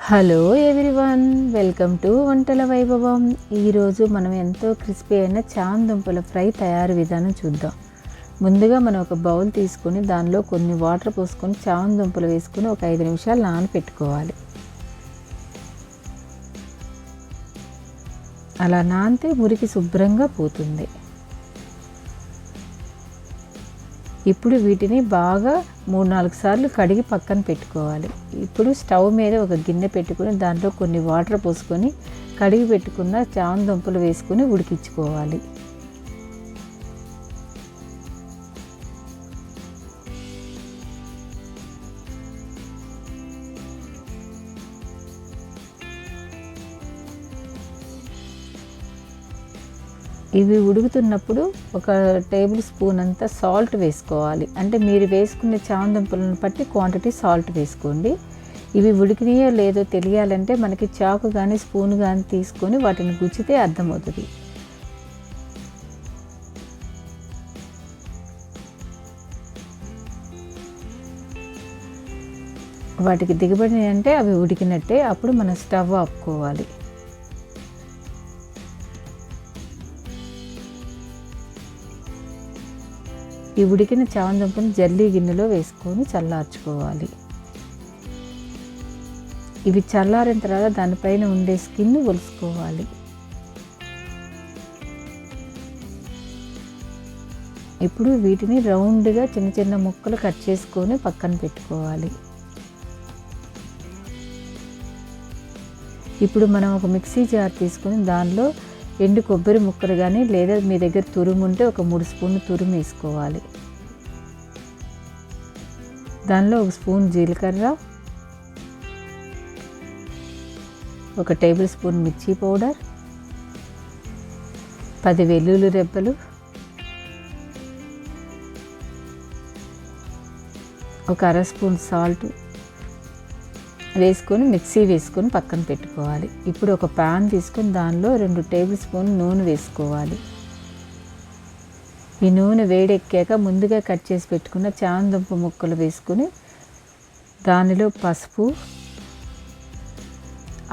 Hello everyone, welcome to వంటల వైభవం. ఈరోజు మనం ఎంతో క్రిస్పీ అయిన చామదుంపల ఫ్రై తయారు విధానం చూద్దాం. ముందుగా మనం ఒక బౌల్ తీసుకొని దానిలో కొన్ని వాటర్ పోసుకొని చామదుంపలు వేసుకొని ఒక 5 నిమిషాలు నానబెట్టుకోవాలి. అలా నానితే మురికి శుభ్రంగా పోతుంది. ఇప్పుడు వీటిని బాగా 3-4 సార్లు కడిగి పక్కన పెట్టుకోవాలి. ఇప్పుడు స్టవ్ మీద ఒక గిన్నె పెట్టుకొని దాంట్లో కొన్ని వాటర్ పోసుకొని కడిగి పెట్టుకున్న చామదుంపలు వేసుకొని ఉడికించుకోవాలి. ఇవి ఉడుకుతున్నప్పుడు ఒక టేబుల్ స్పూన్ అంతా సాల్ట్ వేసుకోవాలి. అంటే మీరు వేసుకునే చామదుంపలను బట్టి క్వాంటిటీ సాల్ట్ వేసుకోండి. ఇవి ఉడికినాయో లేదో తెలియాలంటే మనకి చాకు కానీ స్పూన్ కానీ తీసుకొని వాటిని గుచ్చితే అర్థమవుతుంది. వాటికి దిగబడినాయి అంటే అవి ఉడికినట్టే. అప్పుడు మనం స్టవ్ ఆపుకోవాలి. ఈ ఉడికిన చామదుంపని జల్లీ గిన్నెలో వేసుకొని చల్లార్చుకోవాలి. ఇవి చల్లారిన తర్వాత దానిపైన ఉండే స్కిన్ ఒలుసుకోవాలి. ఇప్పుడు వీటిని రౌండ్గా చిన్న చిన్న ముక్కలు కట్ చేసుకొని పక్కన పెట్టుకోవాలి. ఇప్పుడు మనం ఒక మిక్సీ జార్ తీసుకొని దానిలో ఎండు కొబ్బరి ముక్కలు కానీ లేదా మీ దగ్గర తురుము ఉంటే ఒక 3 స్పూన్లు తురుము వేసుకోవాలి. దానిలో 1 స్పూన్ జీలకర్ర, 1 టేబుల్ స్పూన్ మిర్చి పౌడర్, 10 వెల్లుల్లి రెబ్బలు, 1 అర స్పూన్ సాల్ట్ వేసుకొని మిక్సీ వేసుకొని పక్కన పెట్టుకోవాలి. ఇప్పుడు ఒక ప్యాన్ తీసుకొని దానిలో 2 టేబుల్ స్పూన్ నూనె వేసుకోవాలి. ఈ నూనె వేడెక్కాక ముందుగా కట్ చేసి పెట్టుకున్న చామదుంప ముక్కలు వేసుకొని దానిలో పసుపు,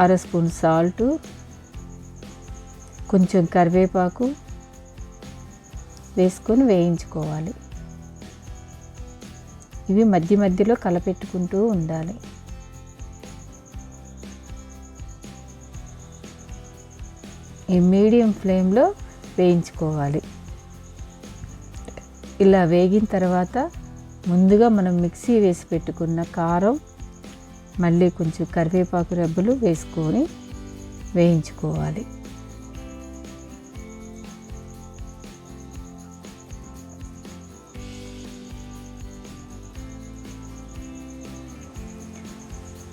1/2 స్పూన్ సాల్టు, కొంచెం కరివేపాకు వేసుకొని వేయించుకోవాలి. ఇవి మధ్య మధ్యలో కలపెట్టుకుంటూ ఉండాలి. ఈ మీడియం ఫ్లేమ్లో వేయించుకోవాలి. ఇలా వేగిన తర్వాత ముందుగా మనం మిక్సీ వేసి పెట్టుకున్న కారం, మళ్ళీ కొంచెం కరివేపాకు రెబ్బలు వేసుకొని వేయించుకోవాలి.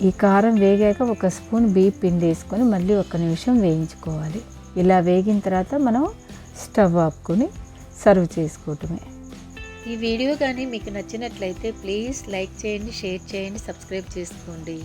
ఈ కారం వేగాక 1 స్పూన్ బియ్యం పిండి వేసుకొని మళ్ళీ 1 నిమిషం వేయించుకోవాలి. ఇలా వేగిన తర్వాత మనం స్టవ్ ఆపుకొని సర్వ్ చేసుకోవటమే. ఈ వీడియో కానీ మీకు నచ్చినట్లయితే ప్లీజ్ లైక్ చేయండి, షేర్ చేయండి, సబ్స్క్రైబ్ చేసుకోండి.